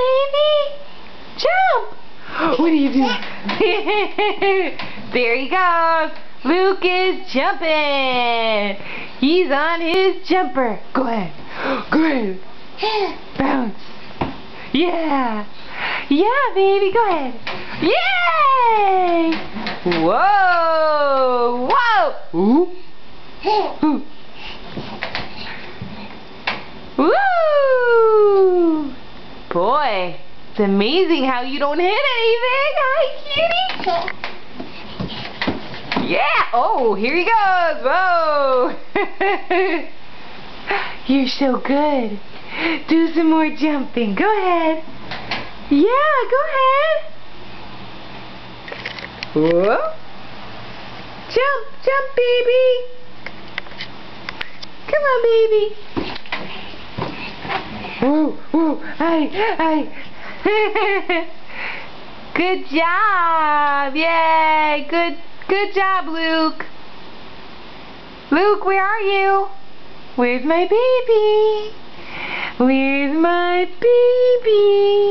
baby. Jump. What are you doing? There he goes. Luke is jumping. He's on his jumper. Go ahead. Go ahead. Bounce. Yeah. Yeah, baby. Go ahead. Yay! Whoa! Whoa! Ooh. Ooh. Woo! Boy, it's amazing how you don't hit anything. Hi, cutie. Yeah! Oh, here he goes. Whoa! You're so good. Do some more jumping. Go ahead. Yeah, go ahead. Whoa. Jump, jump, baby. Come on, baby. Whoa, whoa, hey. Good job. Yay. Good job, Luke. Luke, where are you? Where's my baby? Where's my baby?